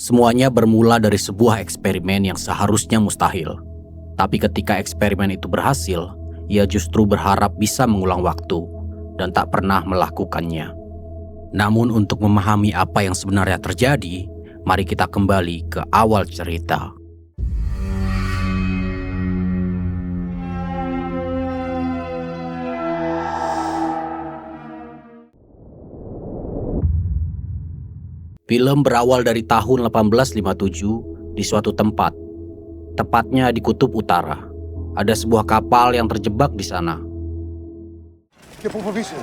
Semuanya bermula dari sebuah eksperimen yang seharusnya mustahil. Tapi ketika eksperimen itu berhasil, ia justru berharap bisa mengulang waktu dan tak pernah melakukannya. Namun untuk memahami apa yang sebenarnya terjadi, mari kita kembali ke awal cerita. Film berawal dari tahun 1857 di suatu tempat, tepatnya di Kutub Utara. Ada sebuah kapal yang terjebak di sana. De har brug for vished.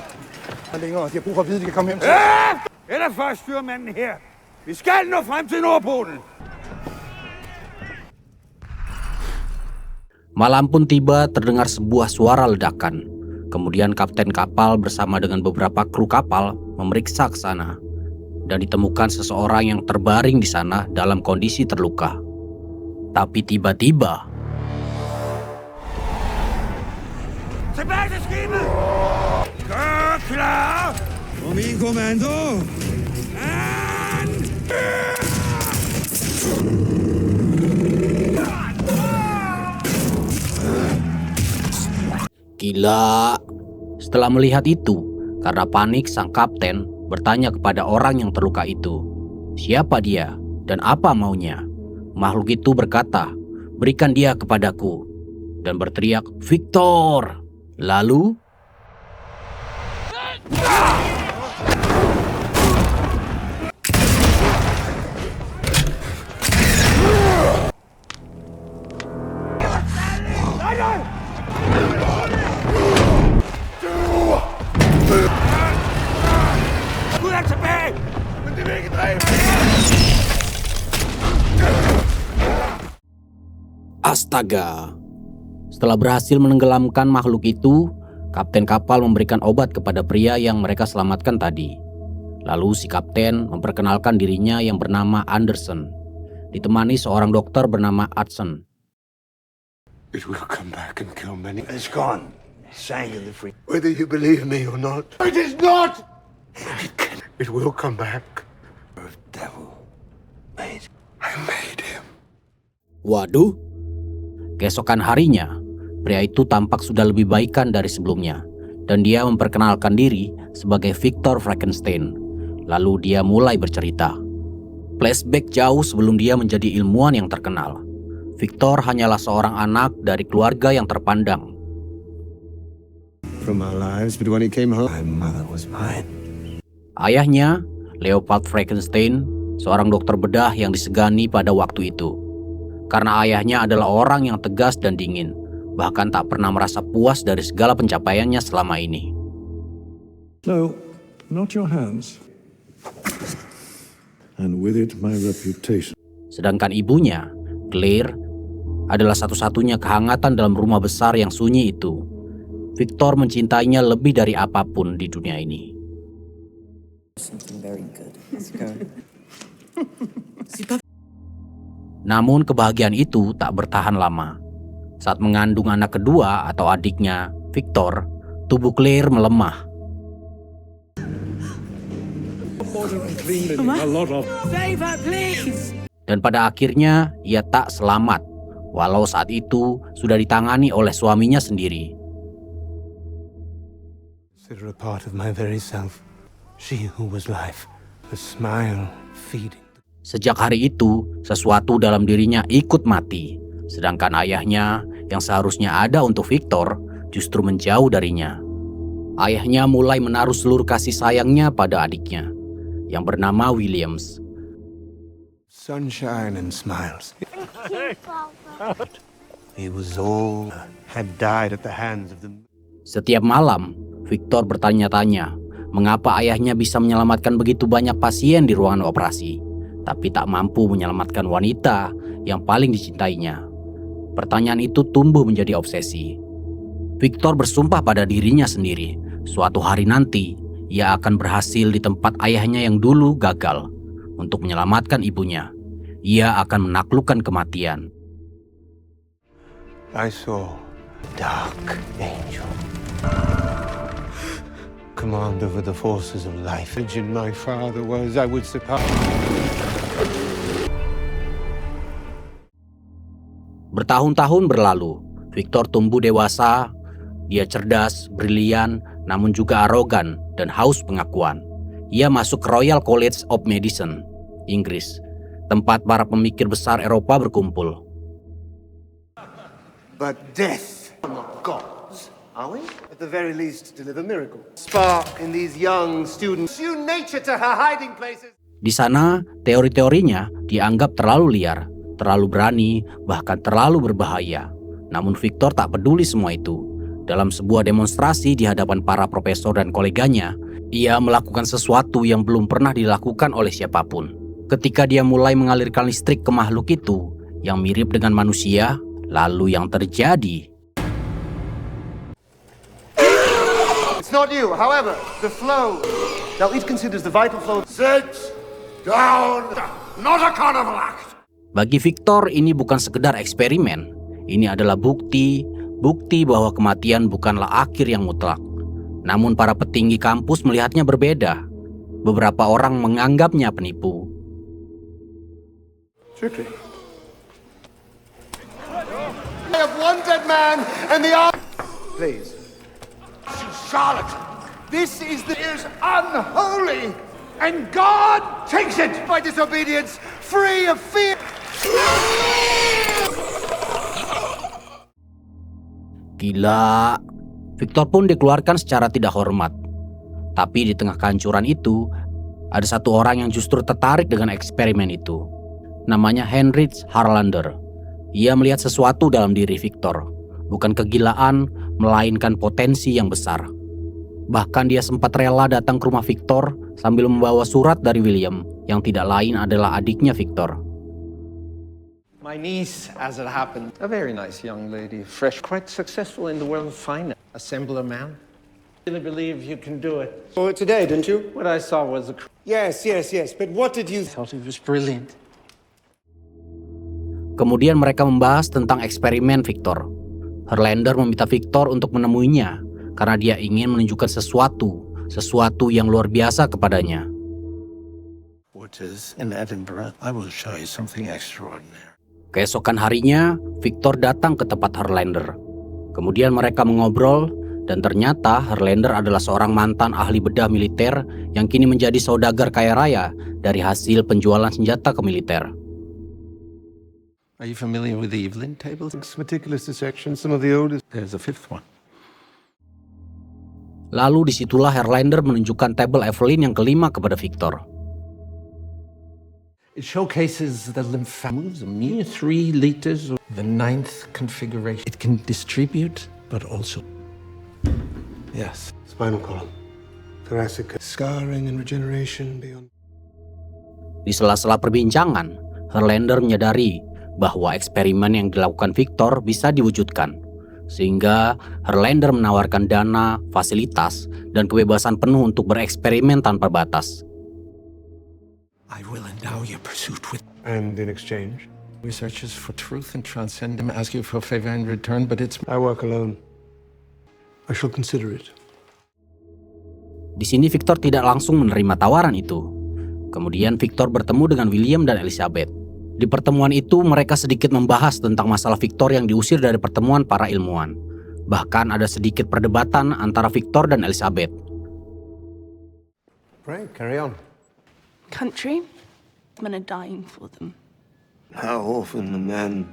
Længere. De har brug for at vide, de kan komme hjem til. Ellers først styrmanden her. Vi skal nå frem til Nordpolen. Malam pun tiba, terdengar sebuah suara ledakan. Kemudian kapten kapal bersama dengan beberapa kru kapal memeriksa ke sana. Dan ditemukan seseorang yang terbaring di sana dalam kondisi terluka. Tapi tiba-tiba, Tilbage til skibet! Gør klar! På min kommando! An! gila. Setelah melihat itu, karena panik sang kapten bertanya kepada orang yang terluka itu, siapa dia dan apa maunya. Makhluk itu berkata, berikan dia kepadaku, dan berteriak, Victor! Lalu Gud er tilbage! Men det vil ikke dræbe! astaga. Setelah berhasil menenggelamkan makhluk itu, kapten kapal memberikan obat kepada pria yang mereka selamatkan tadi. Lalu si kapten memperkenalkan dirinya yang bernama Anderson, ditemani seorang dokter bernama Hudson. It will come back and kill many. It's gone. Sank in the free. Whether you believe me or not. It is not! It will come back. The devil made. I made him. Waduh. Keesokan harinya, pria itu tampak sudah lebih baikan dari sebelumnya, dan dia memperkenalkan diri sebagai Victor Frankenstein. Lalu dia mulai bercerita. Flashback jauh sebelum dia menjadi ilmuwan yang terkenal. Victor hanyalah seorang anak dari keluarga yang terpandang. From our lives, but when he came home, My mother was mine. Ayahnya, Leopold Frankenstein, seorang dokter bedah yang disegani pada waktu itu. Karena ayahnya adalah orang yang tegas dan dingin, bahkan tak pernah merasa puas dari segala pencapaiannya selama ini. No, not your hands. And with it my reputation. Sedangkan ibunya, Claire, adalah satu-satunya kehangatan dalam rumah besar yang sunyi itu. Victor mencintainya lebih dari apapun di dunia ini. Something very good. Let's go. Namun kebahagiaan itu tak bertahan lama. Saat mengandung anak kedua atau adiknya, Victor, tubuh Claire melemah. A lot of Dan pada akhirnya ia tak selamat, walau saat itu sudah ditangani oleh suaminya sendiri. Consider a part of my very self. She who was life. A smile feeding. Sejak hari itu, sesuatu dalam dirinya ikut mati. Sedangkan ayahnya yang seharusnya ada untuk Victor justru menjauh darinya. Ayahnya mulai menaruh seluruh kasih sayangnya pada adiknya yang bernama Williams. Sunshine and smiles. He was all had died at the hands of the... Setiap malam, Victor bertanya-tanya mengapa ayahnya bisa menyelamatkan begitu banyak pasien di ruangan operasi, tapi tak mampu menyelamatkan wanita yang paling dicintainya. Pertanyaan itu tumbuh menjadi obsesi. Victor bersumpah pada dirinya sendiri, suatu hari nanti ia akan berhasil di tempat ayahnya yang dulu gagal untuk menyelamatkan ibunya. Ia akan menaklukkan kematian. I saw a dark angel. Command over the forces of life. Religion my father was, I would surpass. Bertahun-tahun berlalu, Victor tumbuh dewasa. Dia cerdas, brilian, namun juga arogan dan haus pengakuan. Ia masuk ke Royal College of Medicine, Inggris, tempat para pemikir besar Eropa berkumpul. But death, we're not gods, are we? At the very least, deliver miracles. Spark in these young students. Tune nature to her hiding places. Di sana, teori-teorinya dianggap terlalu liar, terlalu berani, bahkan terlalu berbahaya. Namun Victor tak peduli semua itu. Dalam sebuah demonstrasi di hadapan para profesor dan koleganya, ia melakukan sesuatu yang belum pernah dilakukan oleh siapapun. Ketika dia mulai mengalirkan listrik ke makhluk itu, yang mirip dengan manusia, lalu yang terjadi... It's not you, however, the flow. Now it considers the vital flow. Sit down! Not a carnival act! Bagi Victor, ini bukan sekedar eksperimen. Ini adalah bukti bahwa kematian bukanlah akhir yang mutlak. Namun para petinggi kampus melihatnya berbeda. Beberapa orang menganggapnya penipu. Trickery. I have one dead man and the other. Please. Charlatan! This is unholy! And God takes it! By disobedience, free of fear. Gila. Victor pun dikeluarkan secara tidak hormat. Tapi di tengah kehancuran itu, ada satu orang yang justru tertarik dengan eksperimen itu. Namanya Heinrich Harlander. Ia melihat sesuatu dalam diri Victor. Bukan kegilaan, melainkan potensi yang besar. Bahkan dia sempat rela datang ke rumah Victor sambil membawa surat dari William yang tidak lain adalah adiknya Victor. My niece, as it happened, a very nice young lady, fresh, quite successful in the world of finance. A simpler man. Really believe you can do it. Saw it today, didn't you? What I saw was Yes. But what did you... thought it was brilliant. Kemudian mereka membahas tentang eksperimen Victor. Harlander meminta Victor untuk menemuinya karena dia ingin menunjukkan sesuatu yang luar biasa kepadanya. Waters in Edinburgh. I will show you something extraordinary. Keesokan harinya, Victor datang ke tempat Harlander. Kemudian mereka mengobrol, dan ternyata Harlander adalah seorang mantan ahli bedah militer yang kini menjadi saudagar kaya raya dari hasil penjualan senjata ke militer. Are you familiar with the Evelyn tables? It's meticulous dissection, some of the oldest. There's a fifth one. Lalu disitulah Harlander menunjukkan tabel Evelyn yang kelima kepada Victor. It showcases the lymph moves a mere 3 liters of the 9th configuration. It can distribute, but also... Yes. Spinal column. Thoracic. Scarring and regeneration beyond. Di sela-sela perbincangan, Harlander menyadari bahwa eksperimen yang dilakukan Victor bisa diwujudkan. Sehingga Harlander menawarkan dana, fasilitas, dan kebebasan penuh untuk bereksperimen tanpa batas. I will endow your pursuit with And in exchange, researches for truth and transcend them, ask you for a favor in return, but it's... I work alone. I shall consider it. Di sini Victor tidak langsung menerima tawaran itu. Kemudian Victor bertemu dengan William dan Elizabeth. Di pertemuan itu mereka sedikit membahas tentang masalah Victor yang diusir dari pertemuan para ilmuwan. Bahkan ada sedikit perdebatan antara Victor dan Elizabeth. Pray, carry on. Country, men are dying for them. How often the man...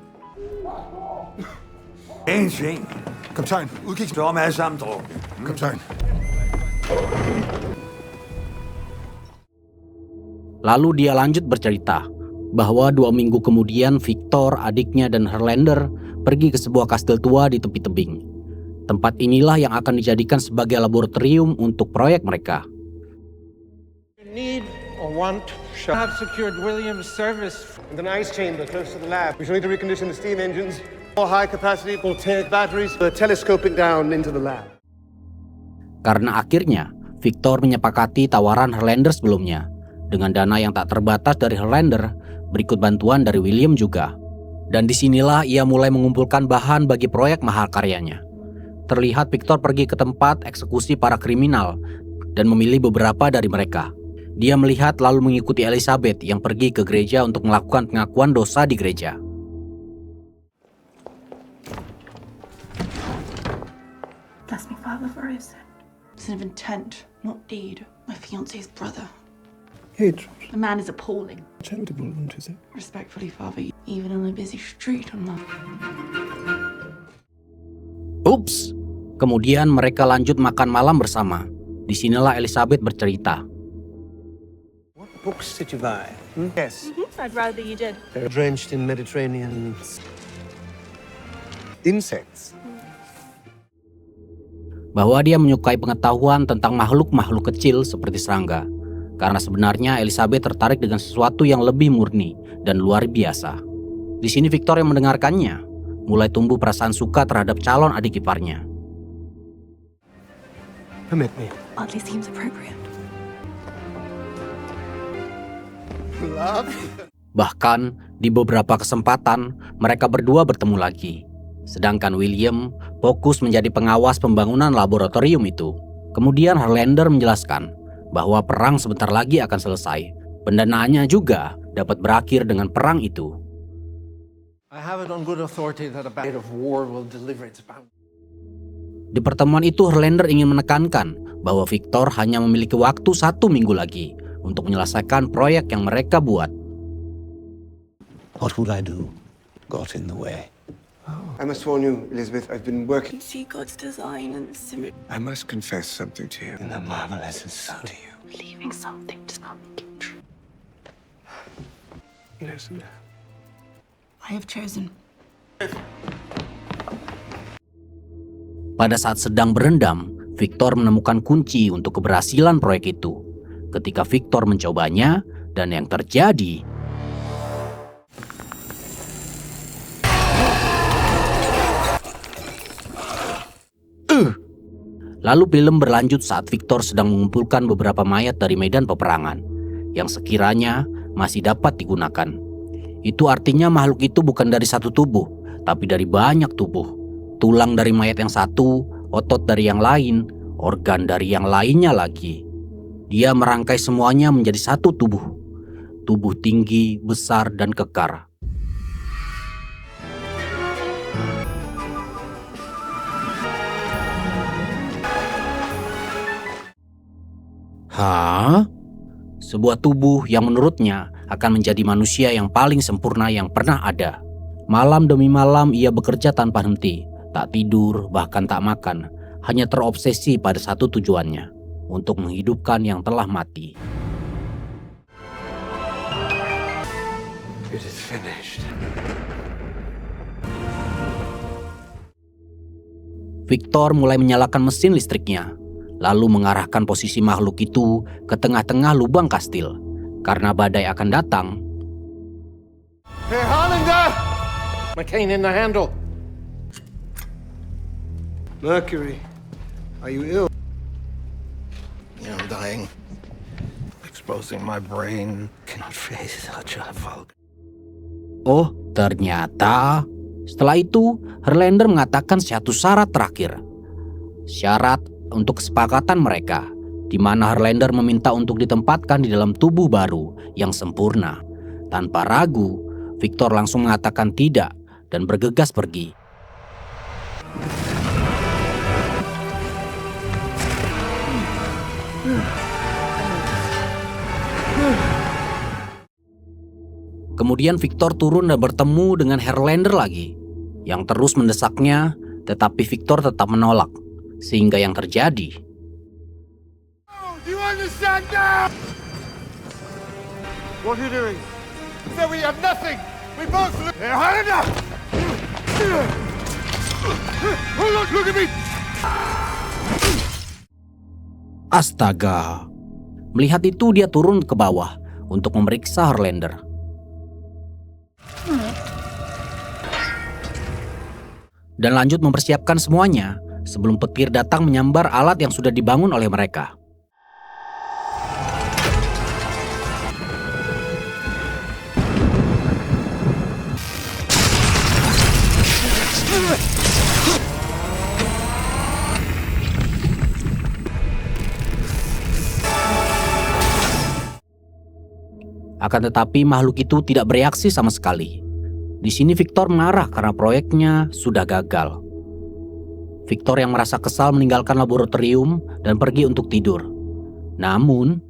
Eén Kapitein, udkig door med samtale. Kapitein. Lalu dia lanjut bercerita bahwa 2 minggu kemudian Victor, adiknya, dan Harlander pergi ke sebuah kastil tua di tepi tebing. Tempat inilah yang akan dijadikan sebagai laboratorium untuk proyek mereka. Need or want shall have secured William's service. And an ice chamber close to the lab. We shall need to recondition the steam engines. More high-capacity voltaic batteries for telescoping down into the lab. Karena akhirnya, Victor menyepakati tawaran Harlander sebelumnya. Dengan dana yang tak terbatas dari Harlander, berikut bantuan dari William juga. Dan disinilah ia mulai mengumpulkan bahan bagi proyek mahalkaryanya. Terlihat Victor pergi ke tempat eksekusi para kriminal dan memilih beberapa dari mereka. Dia melihat lalu mengikuti Elizabeth yang pergi ke gereja untuk melakukan pengakuan dosa di gereja. However, I said it's of intent, not deed. My fiance's brother. The man is appalling. Respectfully, Father, even on a busy street on the... Ups. Kemudian mereka lanjut makan malam bersama. Disinilah Elizabeth bercerita. What books did you buy? Yes. I'd rather you did. They're drenched in Mediterranean insects. Bahwa dia menyukai pengetahuan tentang makhluk-makhluk kecil seperti serangga. Karena sebenarnya Elizabeth tertarik dengan sesuatu yang lebih murni dan luar biasa. Di sini Victor yang mendengarkannya mulai tumbuh perasaan suka terhadap calon adik iparnya. Permit me. Oddly seems appropriate. Bahkan di beberapa kesempatan mereka berdua bertemu lagi. Sedangkan William fokus menjadi pengawas pembangunan laboratorium itu. Kemudian Harlander menjelaskan bahwa perang sebentar lagi akan selesai. Pendanaannya juga dapat berakhir dengan perang itu. I have it on good authority that a bit of war will deliver its bounty. Di pertemuan itu Harlander ingin menekankan bahwa Victor hanya memiliki waktu 1 minggu lagi untuk menyelesaikan proyek yang mereka buat. What would I do? Got in the way. I must warn you, Elizabeth, I've been working. See God's design and I must confess something to you. And the marvelous is so to you. believing something does not make it true. Listen. I have chosen. Pada saat sedang berendam, Victor menemukan kunci untuk keberhasilan proyek itu. Ketika Victor mencobanya, dan yang terjadi... Lalu film berlanjut saat Victor sedang mengumpulkan beberapa mayat dari medan peperangan yang sekiranya masih dapat digunakan. Itu artinya makhluk itu bukan dari satu tubuh, tapi dari banyak tubuh. Tulang dari mayat yang satu, otot dari yang lain, organ dari yang lainnya lagi. Dia merangkai semuanya menjadi satu tubuh. Tubuh tinggi, besar, dan kekar. Hah? Sebuah tubuh yang menurutnya akan menjadi manusia yang paling sempurna yang pernah ada. Malam demi malam ia bekerja tanpa henti, tak tidur, bahkan tak makan, hanya terobsesi pada satu tujuannya, untuk menghidupkan yang telah mati. It is finished. Victor mulai menyalakan mesin listriknya, lalu mengarahkan posisi makhluk itu ke tengah-tengah lubang kastil. Karena badai akan datang. Hey, Harlander! McCain in the handle. Mercury, are you ill? Yeah, I'm dying. Exposing my brain. Cannot face such a vulgar. Oh, ternyata setelah itu Harlander mengatakan satu syarat terakhir. Syarat untuk kesepakatan mereka, di mana Harlander meminta untuk ditempatkan di dalam tubuh baru yang sempurna. Tanpa ragu, Victor langsung mengatakan tidak dan bergegas pergi. Kemudian Victor turun dan bertemu dengan Harlander lagi, yang terus mendesaknya, tetapi Victor tetap menolak. Sehingga yang terjadi, Do you understand now? What are you doing? So we have nothing. We both look. Hey, Harlander! Look at me! astaga. Melihat itu dia turun ke bawah untuk memeriksa Harlander. Dan lanjut mempersiapkan semuanya sebelum petir datang menyambar alat yang sudah dibangun oleh mereka. Akan tetapi makhluk itu tidak bereaksi sama sekali. Di sini Victor marah karena proyeknya sudah gagal. Victor yang merasa kesal meninggalkan laboratorium dan pergi untuk tidur. Namun,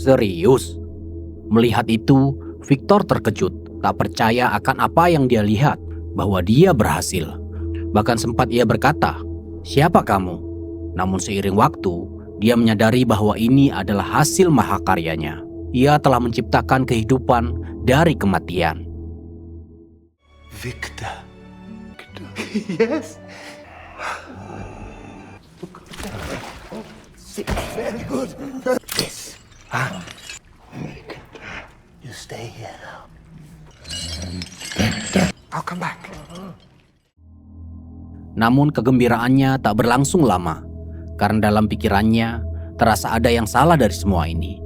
serius? Melihat itu, Victor terkejut, tak percaya akan apa yang dia lihat, bahwa dia berhasil. Bahkan sempat ia berkata, "Siapa kamu?" Namun seiring waktu, dia menyadari bahwa ini adalah hasil mahakaryanya. Ia telah menciptakan kehidupan dari kematian. Victor. Yes. Very good. Yes. You stay here now. I'll come back. Namun kegembiraannya tak berlangsung lama, karena dalam pikirannya terasa ada yang salah dari semua ini.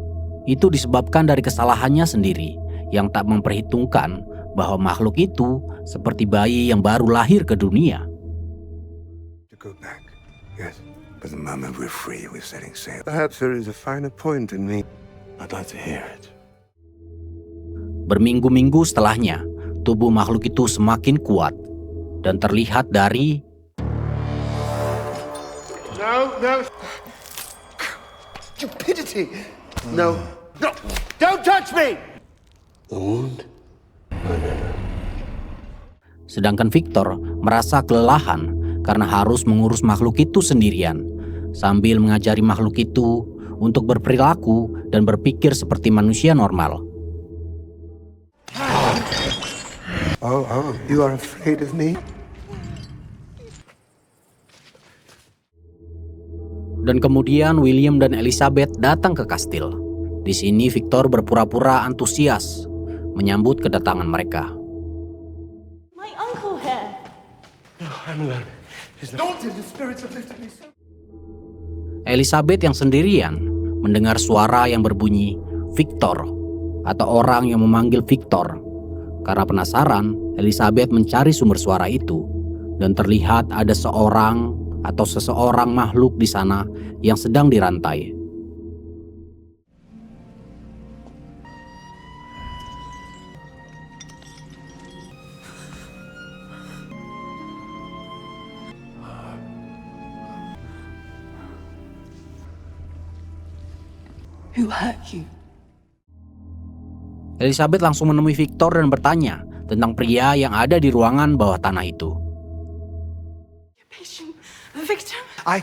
Itu disebabkan dari kesalahannya sendiri yang tak memperhitungkan bahwa makhluk itu seperti bayi yang baru lahir ke dunia. To go back, yes. But the moment we're free, we're setting sail. Perhaps there is a finer point in me. I'd like to hear it. Berminggu-minggu setelahnya, tubuh makhluk itu semakin kuat dan terlihat dari No. Stupidity. No. Don't touch me! Sedangkan Victor merasa kelelahan karena harus mengurus makhluk itu sendirian, sambil mengajari makhluk itu untuk berperilaku dan berpikir seperti manusia normal. Oh, you are afraid of me? Dan kemudian William dan Elizabeth datang ke kastil. Di sini Victor berpura-pura antusias menyambut kedatangan mereka. My uncle here. Elizabeth yang sendirian mendengar suara yang berbunyi Victor atau orang yang memanggil Victor. Karena penasaran, Elizabeth mencari sumber suara itu dan terlihat ada seorang atau seseorang makhluk di sana yang sedang dirantai. Who hurt you? Elizabeth langsung menemui Victor dan bertanya tentang pria yang ada di ruangan bawah tanah itu. Victor? I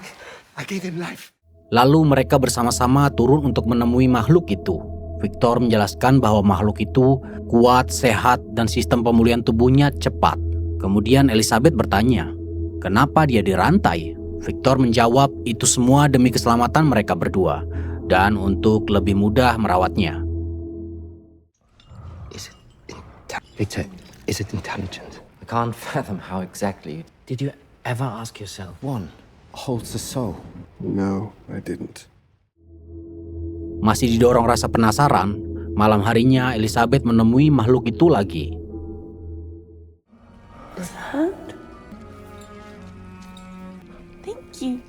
gave him life. Lalu mereka bersama-sama turun untuk menemui makhluk itu. Victor menjelaskan bahwa makhluk itu kuat, sehat, dan sistem pemulihan tubuhnya cepat. Kemudian Elizabeth bertanya, kenapa dia dirantai? Victor menjawab itu semua demi keselamatan mereka berdua dan untuk lebih mudah merawatnya. Victor, is it intelligent? I can't fathom how exactly. Did you ever ask yourself? One holds the soul. No, I didn't. Masih didorong rasa penasaran, malam harinya Elizabeth menemui makhluk itu lagi. Thank you.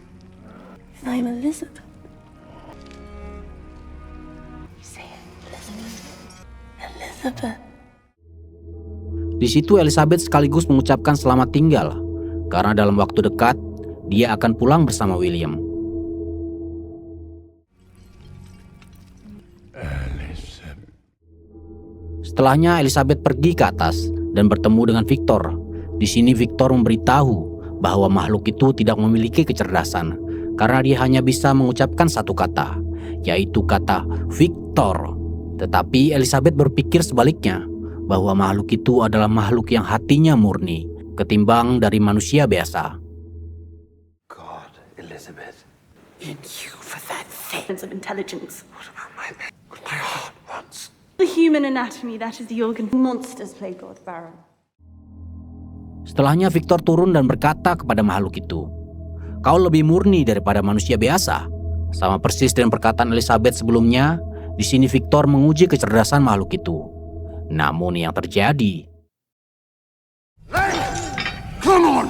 I'm Elizabeth. You say it, Elizabeth. Di situ Elizabeth sekaligus mengucapkan selamat tinggal, karena dalam waktu dekat dia akan pulang bersama William. Setelahnya Elizabeth pergi ke atas dan bertemu dengan Victor. Di sini Victor memberitahu bahwa makhluk itu tidak memiliki kecerdasan karena dia hanya bisa mengucapkan satu kata, yaitu kata Victor. Tetapi Elizabeth berpikir sebaliknya, bahwa makhluk itu adalah makhluk yang hatinya murni ketimbang dari manusia biasa. God, Elizabeth. In you for that sense of intelligence. What about my heart wants? The human anatomy, that is the organ. Monsters play God, Baron. Setelahnya Victor turun dan berkata kepada makhluk itu, "Kau lebih murni daripada manusia biasa." Sama persis dengan perkataan Elizabeth sebelumnya, di sini Victor menguji kecerdasan makhluk itu. Namun yang terjadi, Come on!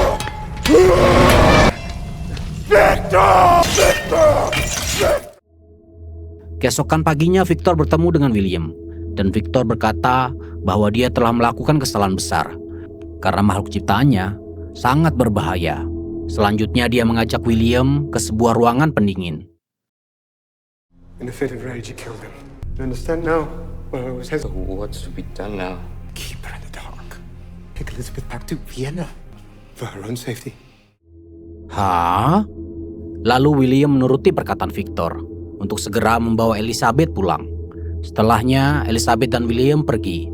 Victor! Keesokan paginya Victor bertemu dengan William, dan Victor berkata bahwa dia telah melakukan kesalahan besar karena makhluk ciptaannya sangat berbahaya. Selanjutnya dia mengajak William ke sebuah ruangan pendingin. In a fit of rage, he killed him. You understand now? Well, I was hesitant. What's to be done now? Keep her in the dark. Take Elizabeth back to Vienna. For her own safety. Hah? Lalu William menuruti perkataan Victor untuk segera membawa Elizabeth pulang. Setelahnya, Elizabeth dan William pergi.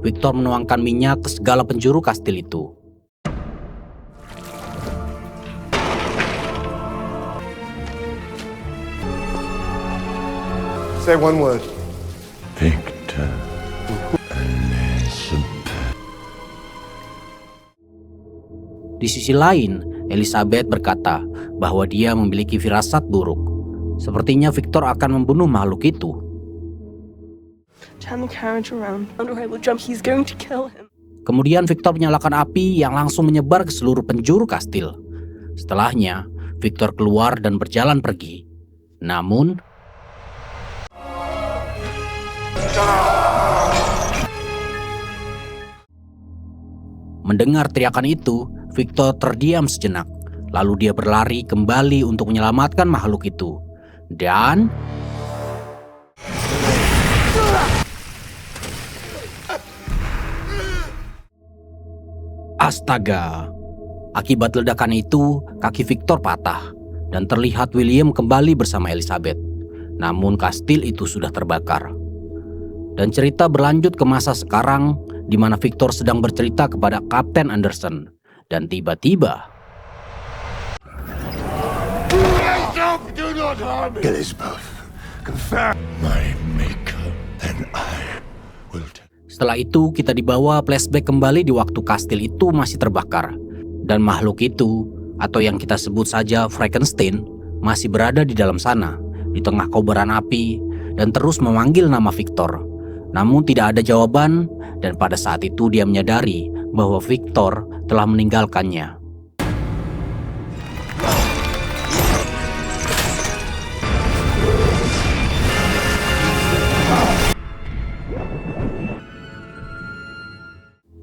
Victor menuangkan minyak ke segala penjuru kastil itu. Say one word. Victor. Elizabeth. Di sisi lain, Elizabeth berkata bahwa dia memiliki firasat buruk. Sepertinya Victor akan membunuh makhluk itu. Turn the carriage around. Under I will jump. He's going to kill him. Kemudian Victor menyalakan api yang langsung menyebar ke seluruh penjuru kastil. Setelahnya, Victor keluar dan berjalan pergi. Namun, mendengar teriakan itu, Victor terdiam sejenak. Lalu dia berlari kembali untuk menyelamatkan makhluk itu. Dan astaga! Akibat ledakan itu, kaki Victor patah dan terlihat William kembali bersama Elizabeth. Namun kastil itu sudah terbakar. Dan cerita berlanjut ke masa sekarang di mana Victor sedang bercerita kepada Kapten Anderson. Dan tiba-tiba Elizabeth, confirm my maker and I will take. setelah itu kita dibawa flashback kembali di waktu kastil itu masih terbakar. Dan makhluk itu, atau yang kita sebut saja Frankenstein, masih berada di dalam sana, di tengah kobaran api, dan terus memanggil nama Victor. Namun tidak ada jawaban, dan pada saat itu dia menyadari bahwa Victor telah meninggalkannya.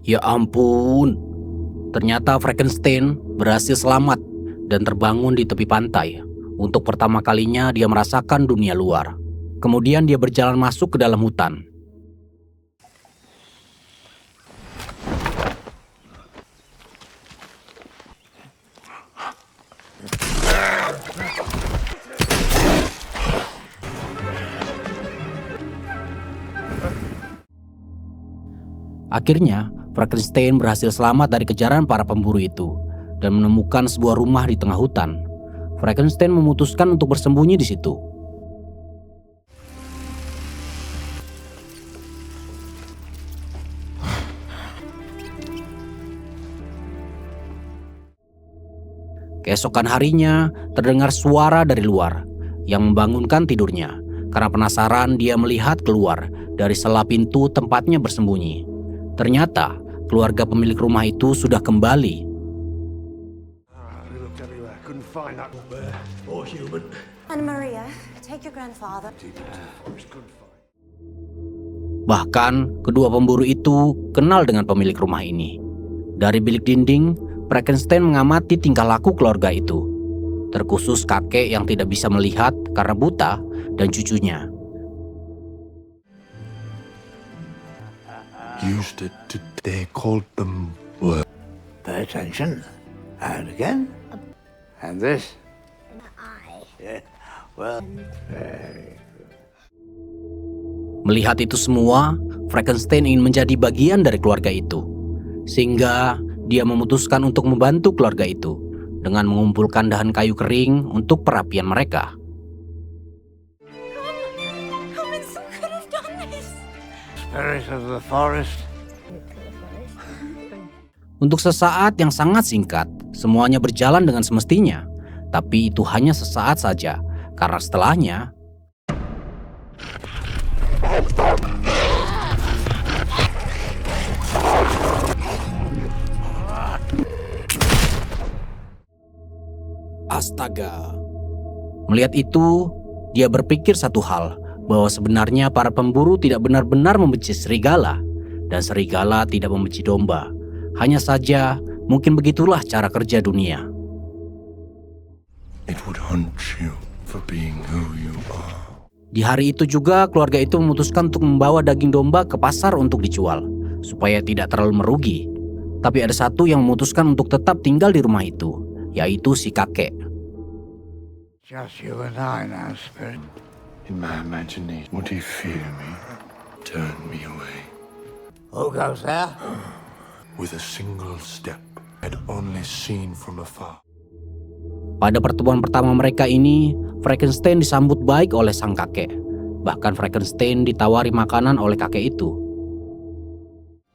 Ya ampun, ternyata Frankenstein berhasil selamat dan terbangun di tepi pantai. Untuk pertama kalinya dia merasakan dunia luar. Kemudian dia berjalan masuk ke dalam hutan. Akhirnya, Frankenstein berhasil selamat dari kejaran para pemburu itu dan menemukan sebuah rumah di tengah hutan. Frankenstein memutuskan untuk bersembunyi di situ. Keesokan harinya, terdengar suara dari luar yang membangunkan tidurnya. Karena penasaran, dia melihat keluar dari sela pintu tempatnya bersembunyi. Ternyata keluarga pemilik rumah itu sudah kembali. Anna Maria, take your grandfather. Bahkan kedua pemburu itu kenal dengan pemilik rumah ini. Dari bilik dinding, Frankenstein mengamati tingkah laku keluarga itu, terkhusus kakek yang tidak bisa melihat karena buta dan cucunya. Used it to, they called them what? Pay attention. And again. And this. Yeah. Well. Melihat itu semua, Frankenstein ingin menjadi bagian dari keluarga itu. Sehingga dia memutuskan untuk membantu keluarga itu dengan mengumpulkan dahan kayu kering untuk perapian mereka. Spirit of the forest. Untuk sesaat yang sangat singkat, semuanya berjalan dengan semestinya. Tapi itu hanya sesaat saja, karena setelahnya astaga. Melihat itu, dia berpikir satu hal, bahwa sebenarnya para pemburu tidak benar-benar membenci serigala dan serigala tidak membenci domba. Hanya saja mungkin begitulah cara kerja dunia. It would haunt you for being who you are. Di hari itu juga keluarga itu memutuskan untuk membawa daging domba ke pasar untuk dijual supaya tidak terlalu merugi. Tapi ada satu yang memutuskan untuk tetap tinggal di rumah itu, yaitu si kakek. Just you and I now, Spirit. In my imagination, would he fear me, turn me away? Who goes there? With a single step, I'd only seen from afar. Pada pertemuan pertama mereka ini, Frankenstein disambut baik oleh sang kakek. Bahkan Frankenstein ditawari makanan oleh kakek itu.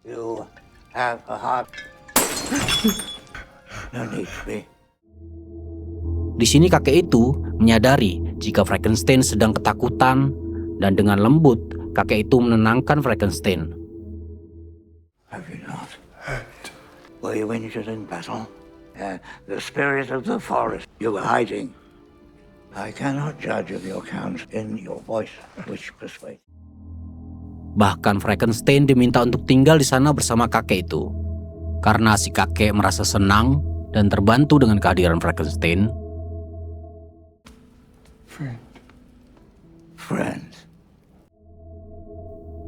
You have a heart. No need to be. Di sini kakek itu menyadari jika Frankenstein sedang ketakutan dan dengan lembut kakek itu menenangkan Frankenstein. Have you not? Were you injured in battle? The spirit of the forest. You were hiding. I cannot judge of your count in your voice, which persuades. Bahkan Frankenstein diminta untuk tinggal di sana bersama kakek itu. Karena si kakek merasa senang dan terbantu dengan kehadiran Frankenstein. Friend.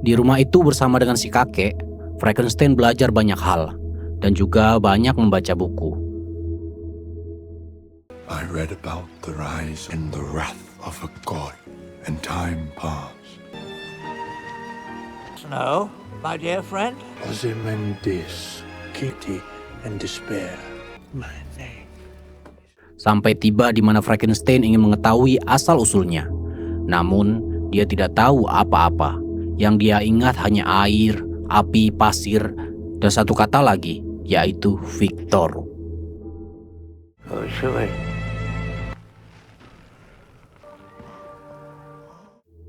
Di rumah itu bersama dengan si kakek, Frankenstein belajar banyak hal dan juga banyak membaca buku. I read about the rise and the wrath of a god, and time passed. Snow, my dear friend. Ozymandias, Kitty, and Despair. My name. Sampai tiba di mana Frankenstein ingin mengetahui asal-usulnya. Namun, dia tidak tahu apa-apa. Yang dia ingat hanya air, api, pasir, dan satu kata lagi, yaitu Victor. Oh, sure.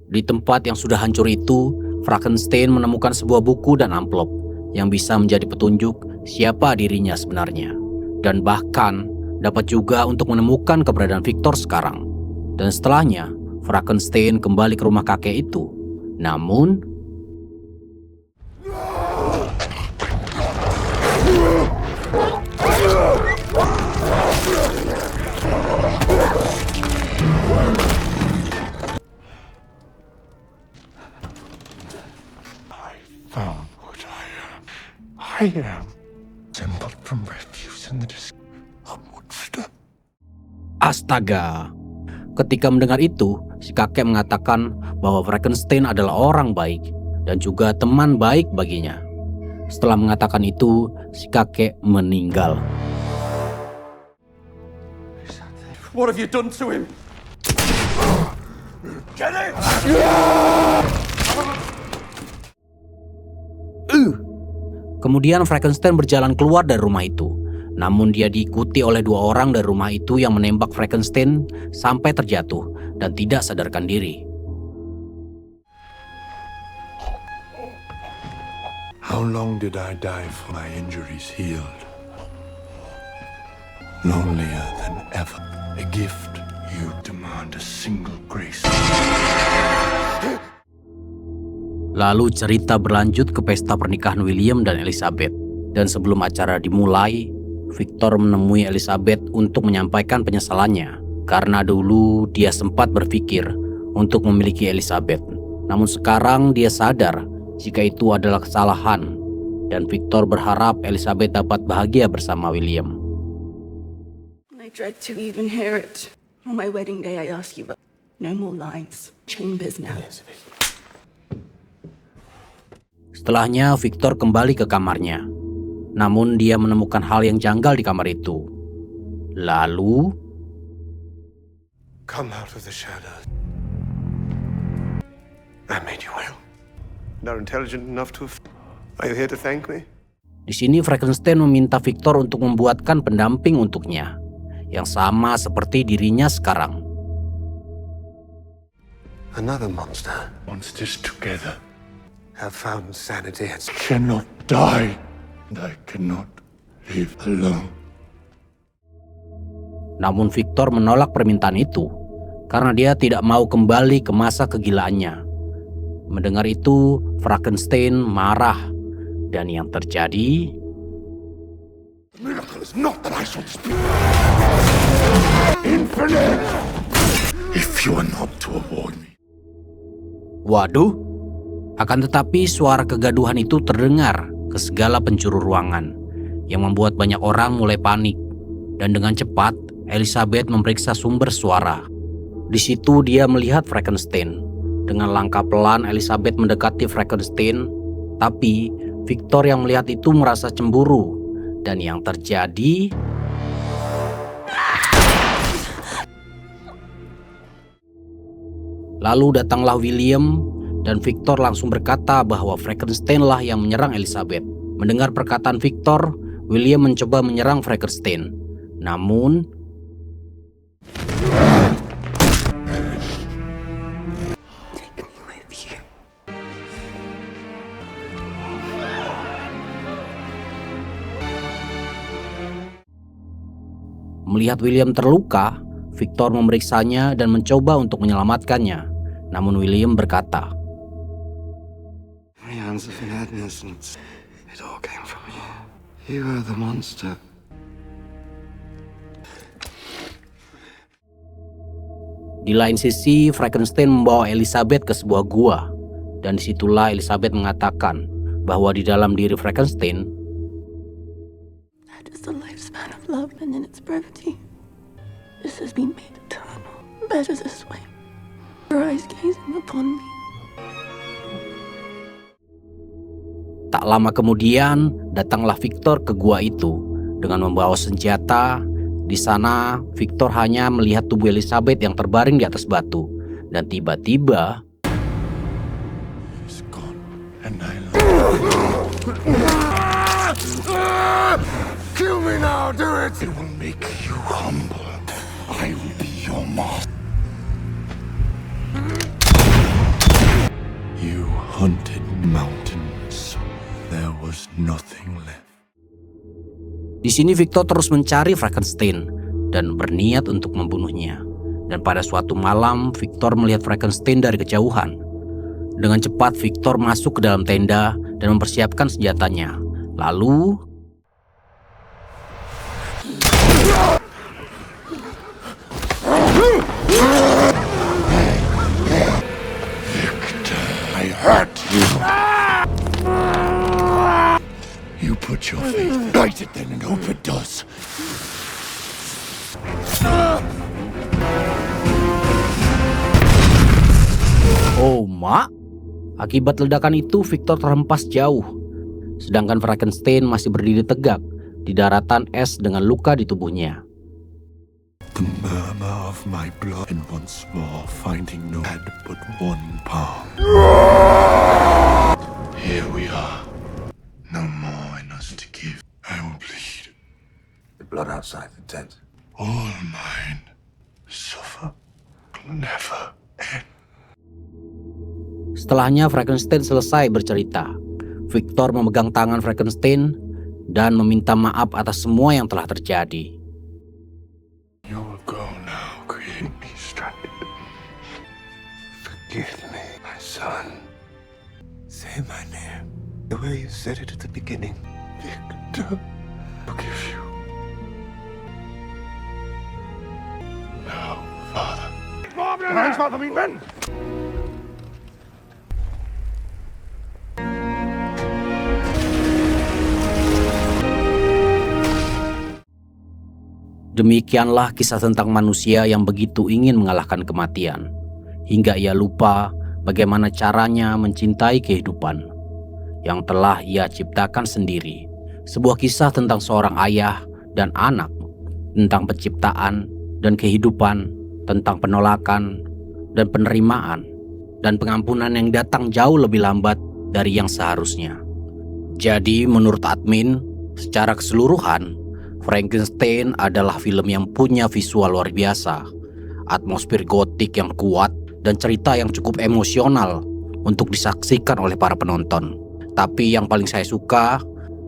Di tempat yang sudah hancur itu, Frankenstein menemukan sebuah buku dan amplop yang bisa menjadi petunjuk siapa dirinya sebenarnya. Dan bahkan dapat juga untuk menemukan keberadaan Victor sekarang. Dan setelahnya, Frankenstein kembali ke rumah kakek itu. Namun, Found what I am. I am assembled from refuse in the a monster. astaga. Ketika mendengar itu, si kakek mengatakan bahwa Frankenstein adalah orang baik dan juga teman baik baginya. Setelah mengatakan itu, si kakek meninggal. What have you done to him? Get it! Kemudian Frankenstein berjalan keluar dari rumah itu. Namun dia diikuti oleh dua orang dari rumah itu yang menembak Frankenstein sampai terjatuh dan tidak sadarkan diri. How long did I die for my injuries healed? Lonelier than ever. A gift you demand a single grace. Lalu cerita berlanjut ke pesta pernikahan William dan Elizabeth. Dan sebelum acara dimulai, Victor menemui Elizabeth untuk menyampaikan penyesalannya. Karena dulu dia sempat berpikir untuk memiliki Elizabeth. Namun sekarang dia sadar jika itu adalah kesalahan. Dan Victor berharap Elizabeth dapat bahagia bersama William. I dread to even hear it. On my wedding day I ask you, but no more lines. Chambers now. Setelahnya Victor kembali ke kamarnya. Namun dia menemukan hal yang janggal di kamar itu. Lalu, Come out of the shadows. I made you well. Not intelligent enough to. Are you here to thank me? di sini Frankenstein meminta Victor untuk membuatkan pendamping untuknya, yang sama seperti dirinya sekarang. Another monster. Monsters together have found sanity. I cannot die, and I cannot live alone. Namun Victor menolak permintaan itu. karena dia tidak mau kembali ke masa kegilaannya. Mendengar itu, Frankenstein marah, dan yang terjadi... The miracle is not that I should speak. Infinite! If you are not to avoid me. Waduh, akan tetapi suara kegaduhan itu terdengar ke segala penjuru ruangan, yang membuat banyak orang mulai panik. Dan dengan cepat, Elizabeth memeriksa sumber suara. Di situ dia melihat Frankenstein. Dengan langkah pelan, Elizabeth mendekati Frankenstein, tapi Victor yang melihat itu merasa cemburu. Dan yang terjadi... Lalu datanglah William, dan Victor langsung berkata bahwa Frankenstein lah yang menyerang Elizabeth. Mendengar perkataan Victor, William mencoba menyerang Frankenstein. Namun... Melihat William terluka, Victor memeriksanya dan mencoba untuk menyelamatkannya. Namun William berkata, My hands have been innocent. It all came from you. You are the monster. Di lain sisi, Frankenstein membawa Elizabeth ke sebuah gua. Dan disitulah Elizabeth mengatakan bahwa di dalam diri Frankenstein, That is the lifespan of love and in its brevity. This has been made eternal. Better this way. Your eyes gazing upon me. tak lama kemudian datanglah Victor ke gua itu dengan membawa senjata. Di sana, Victor hanya melihat tubuh Elizabeth yang terbaring di atas batu. Dan tiba-tiba... Kill me now, do it! It will make you humble. I will be your master. You hunted mountains. There was nothing left. Di sini Victor terus mencari Frankenstein dan berniat untuk membunuhnya. Dan pada suatu malam, Victor melihat Frankenstein dari kejauhan. Dengan cepat, Victor masuk ke dalam tenda dan mempersiapkan senjatanya. Lalu... Victor, I hurt you. You put your faith. Light it then and hope it does. Oh, mak. Akibat ledakan itu, Victor terhempas jauh. Sedangkan Frankenstein masih berdiri tegak di daratan es dengan luka di tubuhnya. The murmur of my blood, and once more finding no had but one palm. Here we are. No more in us to give. I will bleed. The blood outside the tent. All mine. Suffer will never end. Setelahnya Frankenstein selesai bercerita. Victor memegang tangan Frankenstein dan meminta maaf atas semua yang telah terjadi. You will go now, create me stranded. Forgive me, my son. Say my name the way you said it at the beginning. Victor, forgive you. Now, Father. Hands, Father, meet men! Demikianlah kisah tentang manusia yang begitu ingin mengalahkan kematian, hingga ia lupa bagaimana caranya mencintai kehidupan yang telah ia ciptakan sendiri. Sebuah kisah tentang seorang ayah dan anak, tentang penciptaan dan kehidupan, tentang penolakan dan penerimaan, dan pengampunan yang datang jauh lebih lambat dari yang seharusnya. Jadi menurut admin, secara keseluruhan, Frankenstein adalah film yang punya visual luar biasa, atmosfer gotik yang kuat, dan cerita yang cukup emosional untuk disaksikan oleh para penonton. Tapi yang paling saya suka,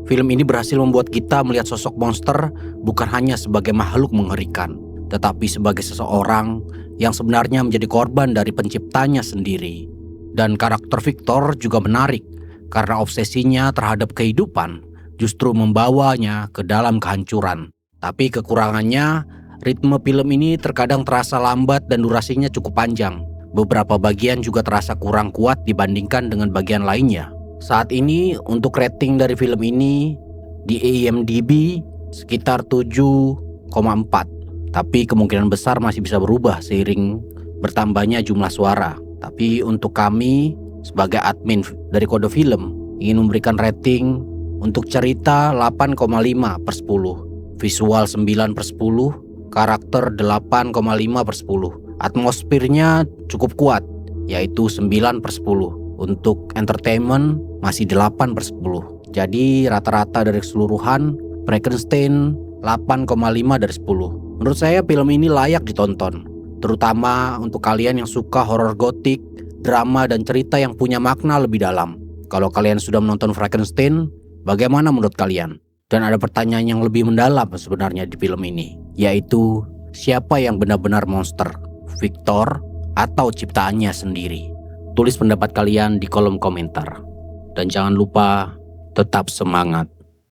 film ini berhasil membuat kita melihat sosok monster bukan hanya sebagai makhluk mengerikan, tetapi sebagai seseorang yang sebenarnya menjadi korban dari penciptanya sendiri. Dan karakter Victor juga menarik karena obsesinya terhadap kehidupan justru membawanya ke dalam kehancuran. Tapi kekurangannya, ritme film ini terkadang terasa lambat dan durasinya cukup panjang. Beberapa bagian juga terasa kurang kuat dibandingkan dengan bagian lainnya. Saat ini untuk rating dari film ini di IMDb sekitar 7,4. Tapi kemungkinan besar masih bisa berubah seiring bertambahnya jumlah suara. Tapi untuk kami sebagai admin dari Kode Film ingin memberikan rating untuk cerita 8,5/10, visual 9/10, karakter 8,5/10. Atmosfernya cukup kuat, yaitu 9/10. Untuk entertainment masih 8/10. Jadi rata-rata dari keseluruhan Frankenstein 8,5/10. Menurut saya film ini layak ditonton, terutama untuk kalian yang suka horor gotik, drama dan cerita yang punya makna lebih dalam. Kalau kalian sudah menonton Frankenstein, bagaimana menurut kalian? Dan ada pertanyaan yang lebih mendalam sebenarnya di film ini, yaitu siapa yang benar-benar monster, Victor atau ciptaannya sendiri? Tulis pendapat kalian di kolom komentar. Dan jangan lupa tetap semangat.